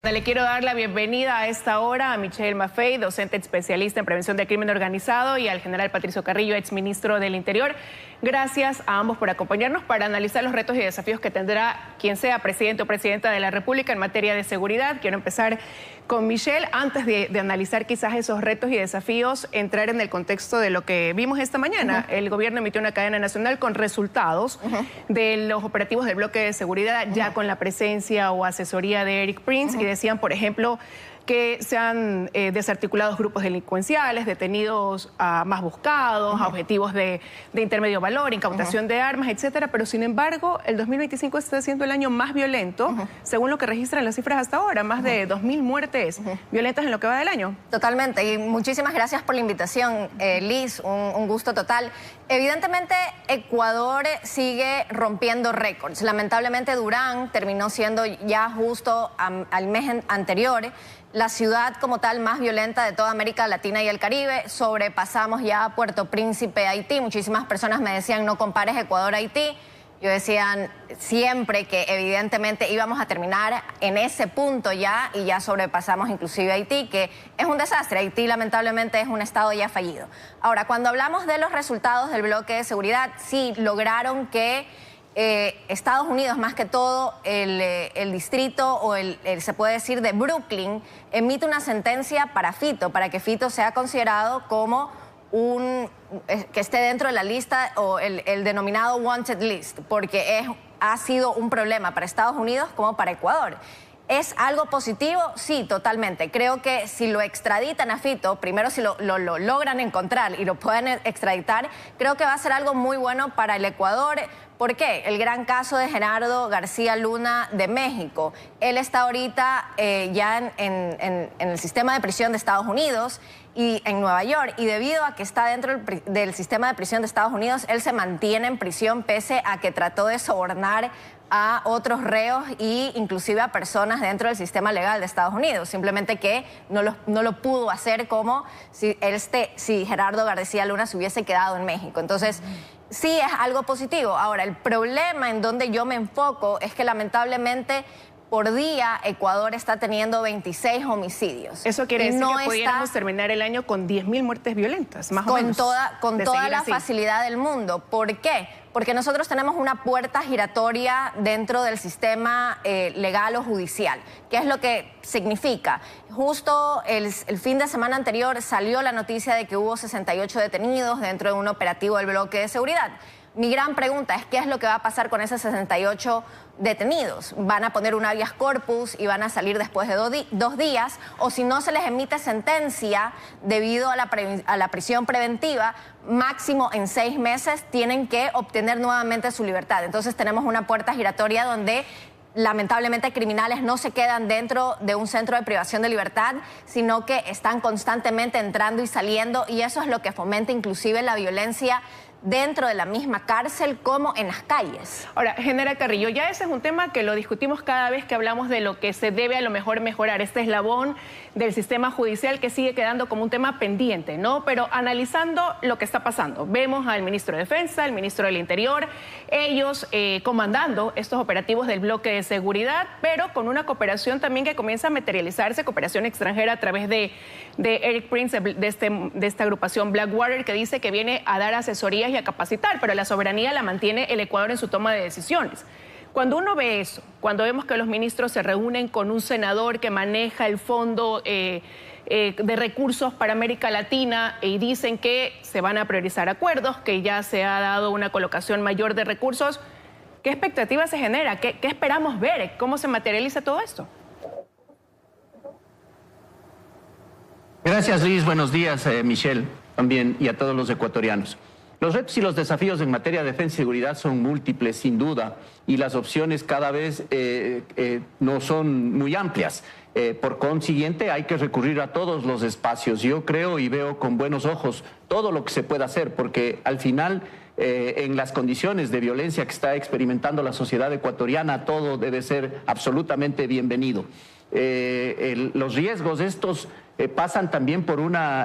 Le quiero dar la bienvenida a esta hora a Michelle Maffei, docente especialista en prevención del crimen organizado, y al general Patricio Carrillo, exministro del Interior. Gracias a ambos por acompañarnos para analizar los retos y desafíos que tendrá quien sea presidente o presidenta de la República en materia de seguridad. Quiero empezar con Michelle. Antes de analizar quizás esos retos y desafíos, entrar en el contexto de lo que vimos esta mañana. El gobierno emitió una cadena nacional con resultados de los operativos del bloque de seguridad, ya con la presencia o asesoría de Eric Prince, y decían, por ejemplo, que se han desarticulado grupos delincuenciales, detenidos a más buscados, a objetivos de intermedio valor, incautación de armas, etcétera. Pero sin embargo, el 2025 está siendo el año más violento, según lo que registran las cifras hasta ahora, más de 2.000 muertes violentas en lo que va del año. Totalmente, y muchísimas gracias por la invitación, Liz, un gusto total. Evidentemente, Ecuador sigue rompiendo récords. Lamentablemente, Durán terminó siendo ya justo al mes anterior la ciudad como tal más violenta de toda América Latina y el Caribe. Sobrepasamos ya a Puerto Príncipe, Haití. Muchísimas personas me decían, no compares Ecuador-Haití. Yo decía siempre que evidentemente íbamos a terminar en ese punto ya, y ya sobrepasamos inclusive Haití, que es un desastre. Haití lamentablemente es un estado ya fallido. Ahora, cuando hablamos de los resultados del bloque de seguridad, sí lograron que Estados Unidos, más que todo el distrito o se puede decir de Brooklyn, emite una sentencia para Fito, para que Fito sea considerado como que esté dentro de la lista o el denominado wanted list, porque ha sido un problema para Estados Unidos como para Ecuador. ¿Es algo positivo? Sí, totalmente. Creo que si lo extraditan a Fito, primero si lo logran encontrar y lo pueden extraditar, creo que va a ser algo muy bueno para el Ecuador. ¿Por qué? El gran caso de Gerardo García Luna de México. Él está ahorita ya en el sistema de prisión de Estados Unidos y en Nueva York, y debido a que está dentro del sistema de prisión de Estados Unidos, él se mantiene en prisión pese a que trató de sobornar a otros reos e inclusive a personas dentro del sistema legal de Estados Unidos, simplemente que no lo pudo hacer como si Gerardo García Luna se hubiese quedado en México. Entonces, sí es algo positivo. Ahora, el problema en donde yo me enfoco es que lamentablemente por día Ecuador está teniendo 26 homicidios. Eso quiere decir que pudiéramos terminar el año con 10.000 muertes violentas, más o menos. Con toda la facilidad del mundo. ¿Por qué? Porque nosotros tenemos una puerta giratoria dentro del sistema legal o judicial. ¿Qué es lo que significa? Justo el fin de semana anterior salió la noticia de que hubo 68 detenidos dentro de un operativo del bloque de seguridad. Mi gran pregunta es, ¿qué es lo que va a pasar con esos 68 detenidos? ¿Van a poner un habeas corpus y van a salir después de 2 días? O si no se les emite sentencia debido a la prisión preventiva, máximo en 6 meses tienen que obtener nuevamente su libertad. Entonces tenemos una puerta giratoria donde lamentablemente criminales no se quedan dentro de un centro de privación de libertad, sino que están constantemente entrando y saliendo, y eso es lo que fomenta inclusive la violencia dentro de la misma cárcel como en las calles. Ahora, general Carrillo, ya ese es un tema que lo discutimos cada vez que hablamos de lo que se debe a lo mejor mejorar, este eslabón del sistema judicial que sigue quedando como un tema pendiente, ¿no? Pero analizando lo que está pasando, vemos al ministro de Defensa, al ministro del Interior, ellos comandando estos operativos del bloque de seguridad, pero con una cooperación también que comienza a materializarse, cooperación extranjera a través de Eric Prince, de esta agrupación Blackwater, que dice que viene a dar asesorías y a capacitar, pero la soberanía la mantiene el Ecuador en su toma de decisiones. Cuando uno ve eso, cuando vemos que los ministros se reúnen con un senador que maneja el fondo de recursos para América Latina y dicen que se van a priorizar acuerdos, que ya se ha dado una colocación mayor de recursos, ¿qué expectativa se genera? ¿Qué esperamos ver? ¿Cómo se materializa todo esto? Gracias, Liz. Buenos días, Michelle, también, y a todos los ecuatorianos. Los retos y los desafíos en materia de defensa y seguridad son múltiples, sin duda, y las opciones cada vez no son muy amplias. Por consiguiente, hay que recurrir a todos los espacios. Yo creo y veo con buenos ojos todo lo que se puede hacer, porque al final, en las condiciones de violencia que está experimentando la sociedad ecuatoriana, todo debe ser absolutamente bienvenido. Los riesgos estos pasan también por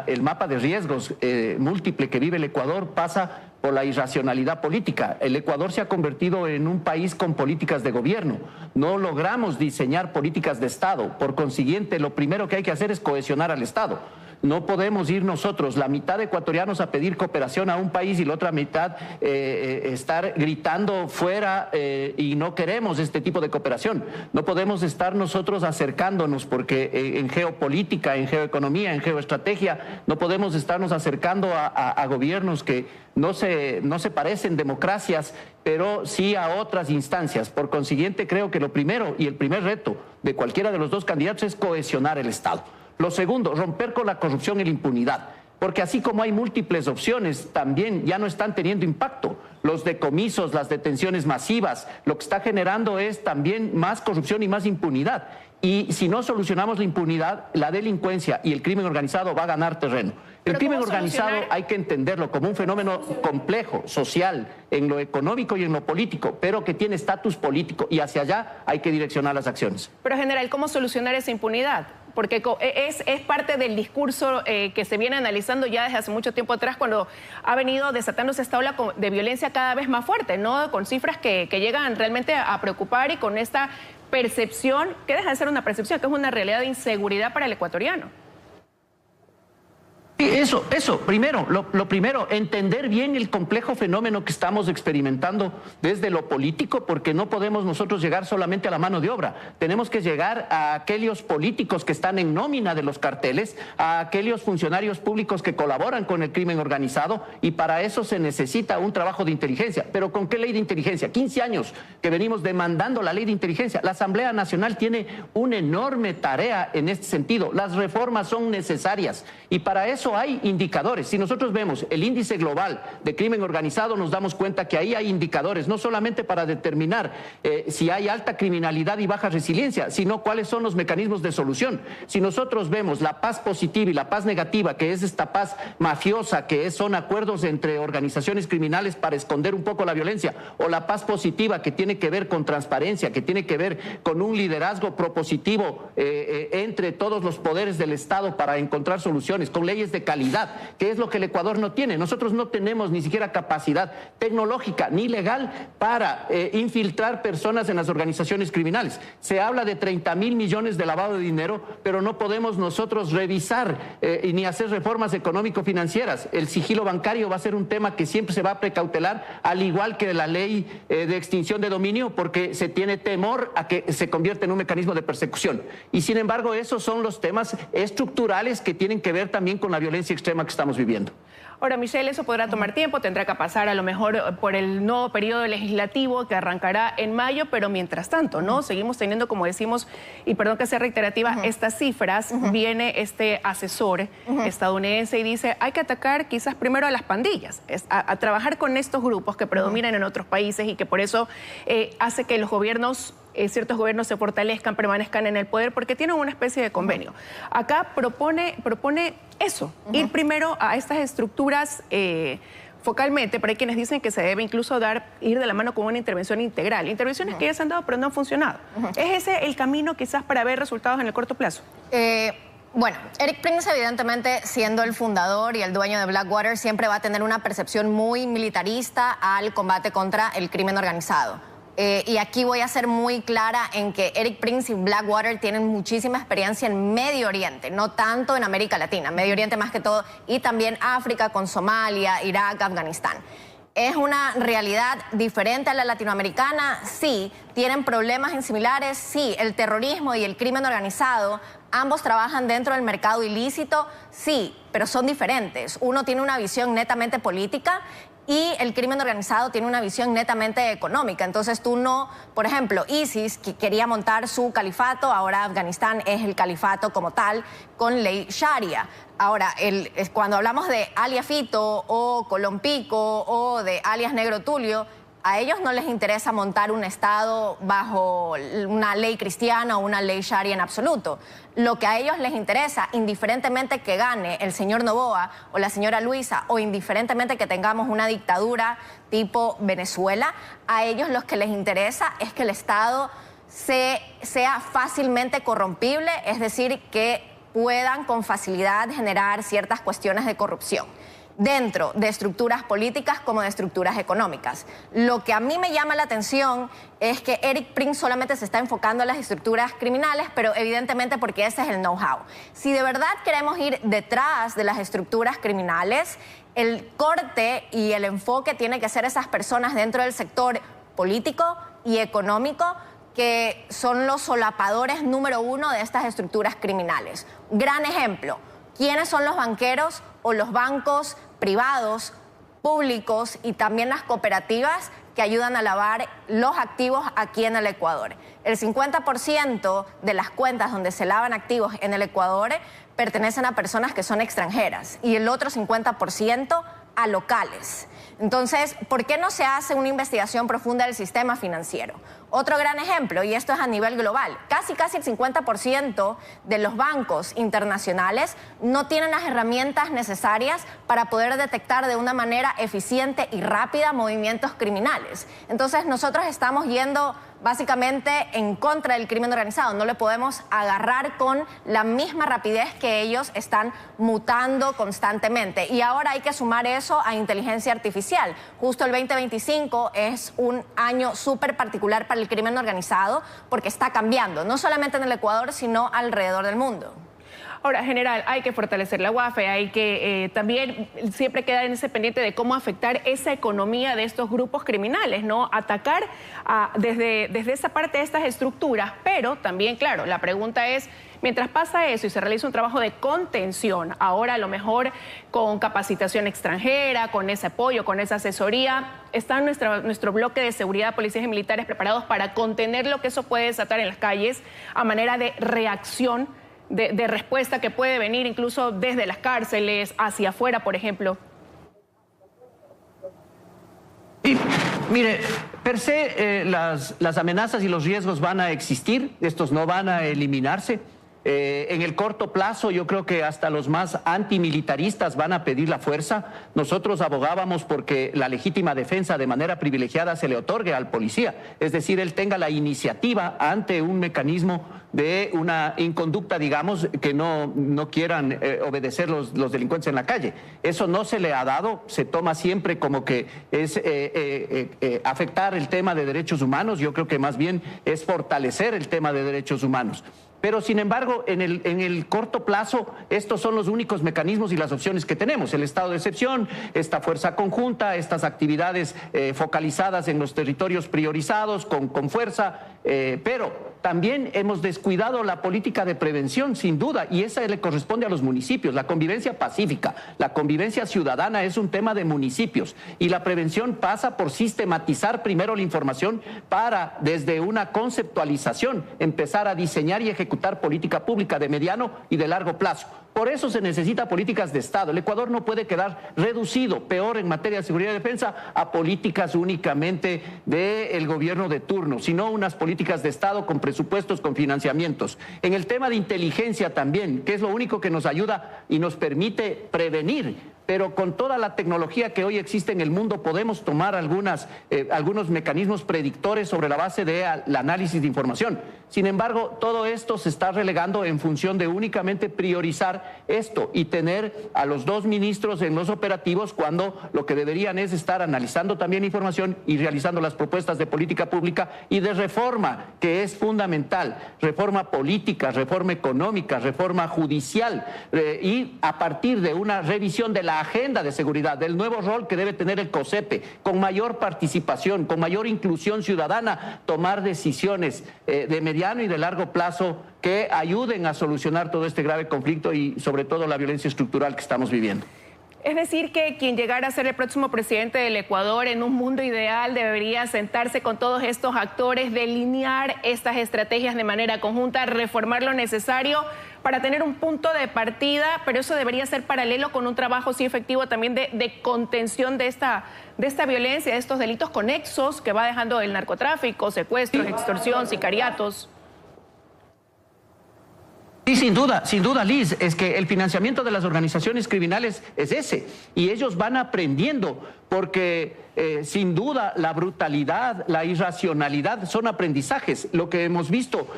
el mapa de riesgos múltiple que vive el Ecuador, pasa por la irracionalidad política. El Ecuador se ha convertido en un país con políticas de gobierno. No logramos diseñar políticas de Estado. Por consiguiente, lo primero que hay que hacer es cohesionar al Estado. No podemos ir nosotros, la mitad de ecuatorianos, a pedir cooperación a un país y la otra mitad estar gritando fuera y no queremos este tipo de cooperación. No podemos estar nosotros acercándonos porque en geopolítica, en geoeconomía, en geoestrategia, no podemos estarnos acercando a gobiernos que no se parecen democracias, pero sí a otras instancias. Por consiguiente, creo que lo primero y el primer reto de cualquiera de los dos candidatos es cohesionar el Estado. Lo segundo, romper con la corrupción y la impunidad, porque así como hay múltiples opciones, también ya no están teniendo impacto. Los decomisos, las detenciones masivas, lo que está generando es también más corrupción y más impunidad. Y si no solucionamos la impunidad, la delincuencia y el crimen organizado va a ganar terreno. El crimen organizado hay que entenderlo como un fenómeno complejo, social, en lo económico y en lo político, pero que tiene estatus político y hacia allá hay que direccionar las acciones. Pero, general, ¿cómo solucionar esa impunidad? Porque es parte del discurso que se viene analizando ya desde hace mucho tiempo atrás, cuando ha venido desatándose esta ola de violencia cada vez más fuerte, ¿no? Con cifras que llegan realmente a preocupar y con esta percepción, que deja de ser una percepción, que es una realidad de inseguridad para el ecuatoriano. Sí, eso, primero, lo primero, entender bien el complejo fenómeno que estamos experimentando desde lo político, porque no podemos nosotros llegar solamente a la mano de obra. Tenemos que llegar a aquellos políticos que están en nómina de los carteles, a aquellos funcionarios públicos que colaboran con el crimen organizado, y para eso se necesita un trabajo de inteligencia. ¿Pero con qué ley de inteligencia? 15 años que venimos demandando la ley de inteligencia. La Asamblea Nacional tiene una enorme tarea en este sentido. Las reformas son necesarias y para eso hay indicadores. Si nosotros vemos el índice global de crimen organizado, nos damos cuenta que ahí hay indicadores, no solamente para determinar si hay alta criminalidad y baja resiliencia, sino cuáles son los mecanismos de solución. Si nosotros vemos la paz positiva y la paz negativa, que es esta paz mafiosa, que son acuerdos entre organizaciones criminales para esconder un poco la violencia, o la paz positiva, que tiene que ver con transparencia, que tiene que ver con un liderazgo propositivo entre todos los poderes del Estado para encontrar soluciones, con leyes de calidad, que es lo que el Ecuador no tiene. Nosotros no tenemos ni siquiera capacidad tecnológica ni legal para infiltrar personas en las organizaciones criminales. Se habla de 30.000 millones de lavado de dinero, pero no podemos nosotros revisar ni hacer reformas económico-financieras. El sigilo bancario va a ser un tema que siempre se va a precautelar, al igual que la ley de extinción de dominio, porque se tiene temor a que se convierta en un mecanismo de persecución. Y sin embargo, esos son los temas estructurales que tienen que ver también con la violencia extrema que estamos viviendo. Ahora, Michelle, eso podrá tomar tiempo, tendrá que pasar a lo mejor por el nuevo periodo legislativo que arrancará en mayo, pero mientras tanto, ¿no? Seguimos teniendo, como decimos, y perdón que sea reiterativa, estas cifras. Viene este asesor estadounidense y dice, hay que atacar quizás primero a las pandillas, a trabajar con estos grupos que predominan en otros países y que por eso hace que los gobiernos, ciertos gobiernos se fortalezcan, permanezcan en el poder, porque tienen una especie de convenio. Acá propone eso, ir primero a estas estructuras focalmente, pero hay quienes dicen que se debe incluso ir de la mano con una intervención integral. Intervenciones que ya se han dado pero no han funcionado. ¿Es ese el camino quizás para ver resultados en el corto plazo? Bueno, Eric Prince, evidentemente, siendo el fundador y el dueño de Blackwater, siempre va a tener una percepción muy militarista al combate contra el crimen organizado. Y aquí voy a ser muy clara en que Eric Prince y Blackwater tienen muchísima experiencia en Medio Oriente, no tanto en América Latina, Medio Oriente más que todo, y también África con Somalia, Irak, Afganistán. ¿Es una realidad diferente a la latinoamericana? Sí. ¿Tienen problemas similares? Sí. ¿El terrorismo y el crimen organizado ambos trabajan dentro del mercado ilícito? Sí, pero son diferentes. Uno tiene una visión netamente política y el crimen organizado tiene una visión netamente económica. Entonces tú no, por ejemplo, ISIS, que quería montar su califato, ahora Afganistán es el califato como tal, con ley Sharia. Ahora, cuando hablamos de alias Fito o Colón Pico o de alias Negro Tulio, a ellos no les interesa montar un Estado bajo una ley cristiana o una ley sharia en absoluto. Lo que a ellos les interesa, indiferentemente que gane el señor Noboa o la señora Luisa, o indiferentemente que tengamos una dictadura tipo Venezuela, a ellos lo que les interesa es que el Estado sea fácilmente corrompible, es decir, que puedan con facilidad generar ciertas cuestiones de corrupción. dentro de estructuras políticas como de estructuras económicas. Lo que a mí me llama la atención es que Eric Prince solamente se está enfocando en las estructuras criminales, pero evidentemente porque ese es el know-how. Si de verdad queremos ir detrás de las estructuras criminales, el corte y el enfoque tiene que ser esas personas dentro del sector político y económico que son los solapadores número uno de estas estructuras criminales. Gran ejemplo, ¿quiénes son los banqueros o los bancos privados, públicos y también las cooperativas que ayudan a lavar los activos aquí en el Ecuador? El 50% de las cuentas donde se lavan activos en el Ecuador pertenecen a personas que son extranjeras y el otro 50% a locales. Entonces, ¿por qué no se hace una investigación profunda del sistema financiero? Otro gran ejemplo, y esto es a nivel global, casi el 50% de los bancos internacionales no tienen las herramientas necesarias para poder detectar de una manera eficiente y rápida movimientos criminales. Entonces, nosotros estamos yendo básicamente en contra del crimen organizado. No le podemos agarrar con la misma rapidez que ellos están mutando constantemente. Y ahora hay que sumar eso a inteligencia artificial. Justo el 2025 es un año súper particular para el crimen organizado porque está cambiando, no solamente en el Ecuador, sino alrededor del mundo. Ahora, general, hay que fortalecer la UAFE, hay que también siempre quedar en ese pendiente de cómo afectar esa economía de estos grupos criminales, ¿no? Atacar desde esa parte de estas estructuras, pero también, claro, la pregunta es, mientras pasa eso y se realiza un trabajo de contención, ahora a lo mejor con capacitación extranjera, con ese apoyo, con esa asesoría, ¿está nuestro bloque de seguridad, policías y militares preparados para contener lo que eso puede desatar en las calles a manera de reacción, de respuesta que puede venir incluso desde las cárceles hacia afuera, por ejemplo? Y, mire, per se las amenazas y los riesgos van a existir, estos no van a eliminarse. En el corto plazo yo creo que hasta los más antimilitaristas van a pedir la fuerza. Nosotros abogábamos porque la legítima defensa de manera privilegiada se le otorgue al policía, es decir, él tenga la iniciativa ante un mecanismo de una inconducta, digamos, que no quieran obedecer los delincuentes en la calle. Eso no se le ha dado, se toma siempre como que es afectar el tema de derechos humanos. Yo creo que más bien es fortalecer el tema de derechos humanos. Pero, sin embargo, en el corto plazo, estos son los únicos mecanismos y las opciones que tenemos. El estado de excepción, esta fuerza conjunta, estas actividades focalizadas en los territorios priorizados con fuerza, pero también hemos descuidado la política de prevención, sin duda, y esa le corresponde a los municipios. La convivencia pacífica, la convivencia ciudadana es un tema de municipios, y la prevención pasa por sistematizar primero la información para, desde una conceptualización, empezar a diseñar y ejecutar política pública de mediano y de largo plazo. Por eso se necesita políticas de Estado. El Ecuador no puede quedar reducido, peor en materia de seguridad y defensa, a políticas únicamente del gobierno de turno, sino unas políticas de Estado con presupuestos, con financiamientos. En el tema de inteligencia también, que es lo único que nos ayuda y nos permite prevenir. Pero con toda la tecnología que hoy existe en el mundo podemos tomar algunos mecanismos predictores sobre la base del análisis de información. Sin embargo, todo esto se está relegando en función de únicamente priorizar esto y tener a los dos ministros en los operativos cuando lo que deberían es estar analizando también información y realizando las propuestas de política pública y de reforma, que es fundamental. Reforma política, reforma económica, reforma judicial y a partir de una revisión de la agenda de seguridad, del nuevo rol que debe tener el COSEPE, con mayor participación, con mayor inclusión ciudadana, tomar decisiones de mediano y de largo plazo que ayuden a solucionar todo este grave conflicto y sobre todo la violencia estructural que estamos viviendo. Es decir, que quien llegara a ser el próximo presidente del Ecuador en un mundo ideal debería sentarse con todos estos actores, delinear estas estrategias de manera conjunta, reformar lo necesario para tener un punto de partida, pero eso debería ser paralelo con un trabajo sí efectivo también de contención de esta violencia, de estos delitos conexos que va dejando el narcotráfico, secuestros, extorsión, sicariatos. Sí, sin duda, Liz, es que el financiamiento de las organizaciones criminales es ese, y ellos van aprendiendo, porque sin duda la brutalidad, la irracionalidad son aprendizajes. Lo que hemos visto,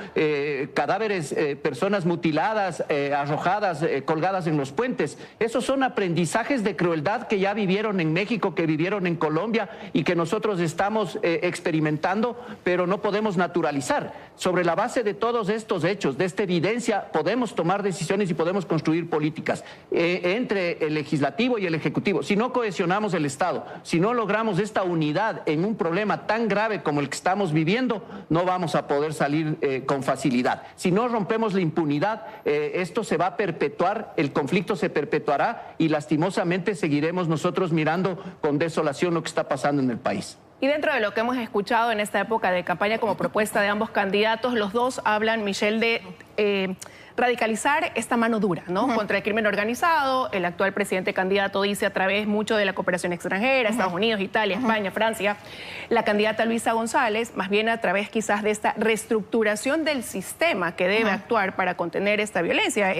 cadáveres, personas mutiladas, arrojadas, colgadas en los puentes, esos son aprendizajes de crueldad que ya vivieron en México, que vivieron en Colombia y que nosotros estamos experimentando, pero no podemos naturalizar. Sobre la base de todos estos hechos, de esta evidencia, podemos tomar decisiones y podemos construir políticas entre el legislativo y el ejecutivo. Si no cohesionamos el Estado, si no logramos esta unidad en un problema tan grave como el que estamos viviendo, no vamos a poder salir con facilidad. Si no rompemos la impunidad, esto se va a perpetuar, el conflicto se perpetuará y lastimosamente seguiremos nosotros mirando con desolación lo que está pasando en el país. Y dentro de lo que hemos escuchado en esta época de campaña como propuesta de ambos candidatos, los dos hablan, Michelle, de radicalizar esta mano dura, ¿no? Contra el crimen organizado. El actual presidente candidato dice a través mucho de la cooperación extranjera, Estados Unidos, Italia, España, Francia. La candidata Luisa González, más bien a través quizás de esta reestructuración del sistema que debe actuar para contener esta violencia,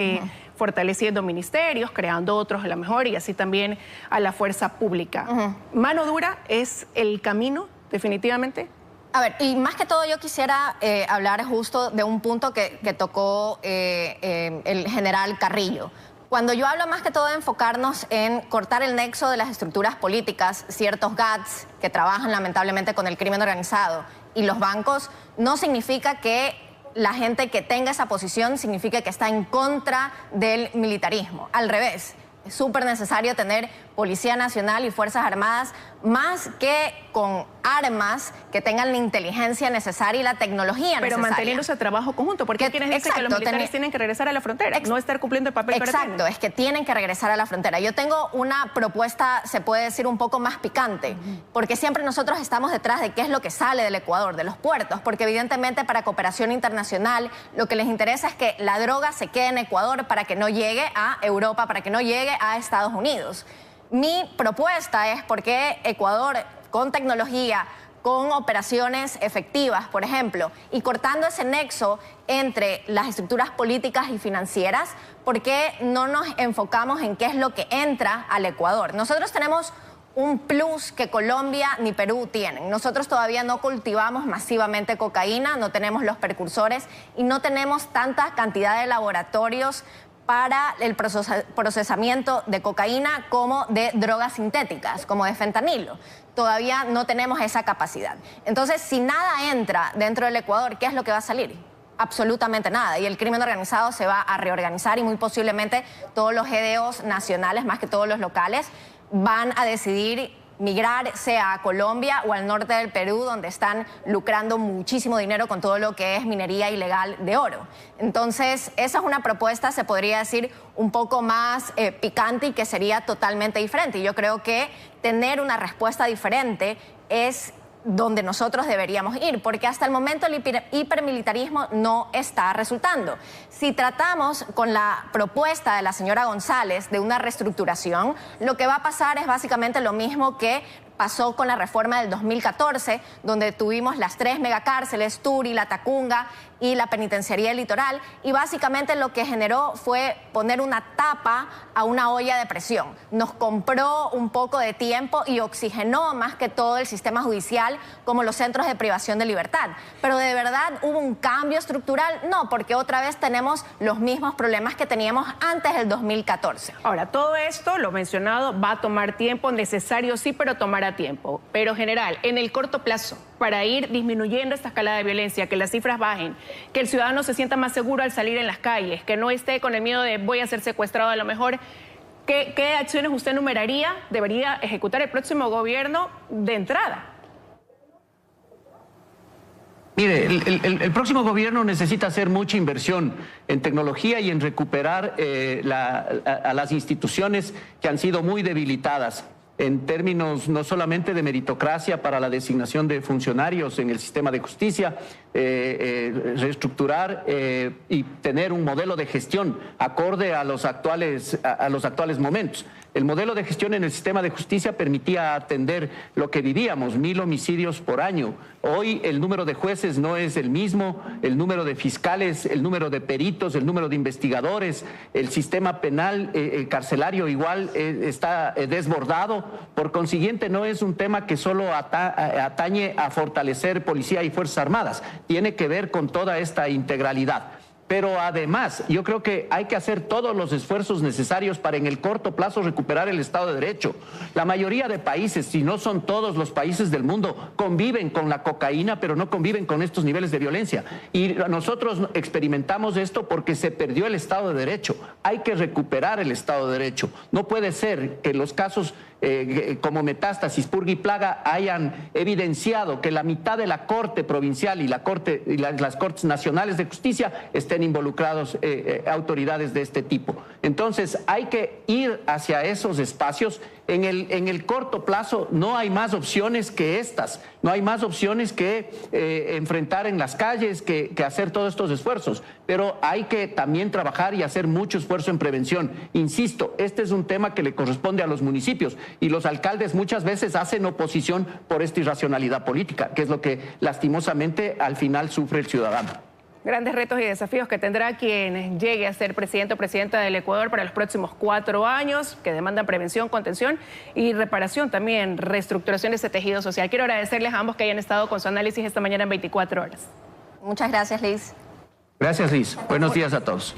fortaleciendo ministerios, creando otros a lo mejor y así también a la fuerza pública. ¿Mano dura es el camino, definitivamente? A ver, y más que todo yo quisiera hablar justo de un punto que tocó el general Carrillo. Cuando yo hablo más que todo de enfocarnos en cortar el nexo de las estructuras políticas, ciertos GATS que trabajan lamentablemente con el crimen organizado y los bancos, no significa que la gente que tenga esa posición significa que está en contra del militarismo. Al revés, es súper necesario tener Policía Nacional y Fuerzas Armadas, más que con armas que tengan la inteligencia necesaria y la tecnología necesaria. Pero manteniendo ese trabajo conjunto, porque quienes dicen que los militares tienen que regresar a la frontera, no estar cumpliendo el papel que tienen. Exacto, es que tienen que regresar a la frontera. Yo tengo una propuesta, se puede decir, un poco más picante, porque siempre nosotros estamos detrás de qué es lo que sale del Ecuador, de los puertos, porque evidentemente para cooperación internacional lo que les interesa es que la droga se quede en Ecuador para que no llegue a Europa, para que no llegue a Estados Unidos. Mi propuesta es porque Ecuador, con tecnología, con operaciones efectivas, por ejemplo, y cortando ese nexo entre las estructuras políticas y financieras, ¿por qué no nos enfocamos en qué es lo que entra al Ecuador? Nosotros tenemos un plus que Colombia ni Perú tienen. Nosotros todavía no cultivamos masivamente cocaína, no tenemos los precursores y no tenemos tanta cantidad de laboratorios para el procesamiento de cocaína como de drogas sintéticas, como de fentanilo. Todavía no tenemos esa capacidad. Entonces, si nada entra dentro del Ecuador, ¿qué es lo que va a salir? Absolutamente nada. Y el crimen organizado se va a reorganizar y muy posiblemente todos los GDOs nacionales, más que todos los locales, van a decidir migrar, sea a Colombia o al norte del Perú, donde están lucrando muchísimo dinero con todo lo que es minería ilegal de oro. Entonces, esa es una propuesta, se podría decir, un poco más picante y que sería totalmente diferente. Y yo creo que tener una respuesta diferente es donde nosotros deberíamos ir, porque hasta el momento el hipermilitarismo no está resultando. Si tratamos con la propuesta de la señora González de una reestructuración, lo que va a pasar es básicamente lo mismo que pasó con la reforma del 2014, donde tuvimos las 3 megacárceles, Turi, La Tacunga y la penitenciaría del Litoral, y básicamente lo que generó fue poner una tapa a una olla de presión. Nos compró un poco de tiempo y oxigenó más que todo el sistema judicial, como los centros de privación de libertad. Pero ¿de verdad hubo un cambio estructural? No, porque otra vez tenemos los mismos problemas que teníamos antes del 2014. Ahora, todo esto, lo mencionado, va a tomar tiempo, necesario sí, pero tomará tiempo. Pero general, en el corto plazo, para ir disminuyendo esta escalada de violencia, que las cifras bajen, que el ciudadano se sienta más seguro al salir en las calles, que no esté con el miedo de voy a ser secuestrado a lo mejor, ¿qué acciones usted enumeraría, debería ejecutar el próximo gobierno de entrada? Mire, el próximo gobierno necesita hacer mucha inversión en tecnología y en recuperar a las instituciones que han sido muy debilitadas en términos no solamente de meritocracia para la designación de funcionarios en el sistema de justicia, reestructurar y tener un modelo de gestión acorde a los actuales momentos. El modelo de gestión en el sistema de justicia permitía atender lo que vivíamos, 1000 homicidios por año. Hoy el número de jueces no es el mismo, el número de fiscales, el número de peritos, el número de investigadores, el sistema penal carcelario igual está desbordado. Por consiguiente, no es un tema que solo atañe a fortalecer policía y Fuerzas Armadas, tiene que ver con toda esta integralidad. Pero además, yo creo que hay que hacer todos los esfuerzos necesarios para en el corto plazo recuperar el Estado de Derecho. La mayoría de países, si no son todos los países del mundo, conviven con la cocaína, pero no conviven con estos niveles de violencia. Y nosotros experimentamos esto porque se perdió el Estado de Derecho. Hay que recuperar el Estado de Derecho. No puede ser que los casos como Metástasis, Purga y Plaga hayan evidenciado que la mitad de la Corte Provincial y las Cortes Nacionales de Justicia estén involucrados autoridades de este tipo. Entonces hay que ir hacia esos espacios. En el corto plazo no hay más opciones que estas, no hay más opciones que enfrentar en las calles, que hacer todos estos esfuerzos, pero hay que también trabajar y hacer mucho esfuerzo en prevención. Insisto, este es un tema que le corresponde a los municipios y los alcaldes muchas veces hacen oposición por esta irracionalidad política, que es lo que lastimosamente al final sufre el ciudadano. Grandes retos y desafíos que tendrá quien llegue a ser presidente o presidenta del Ecuador para los próximos 4 años, que demandan prevención, contención y reparación también, reestructuración de ese tejido social. Quiero agradecerles a ambos que hayan estado con su análisis esta mañana en 24 horas. Muchas gracias, Liz. Gracias, Liz. Buenos días a todos.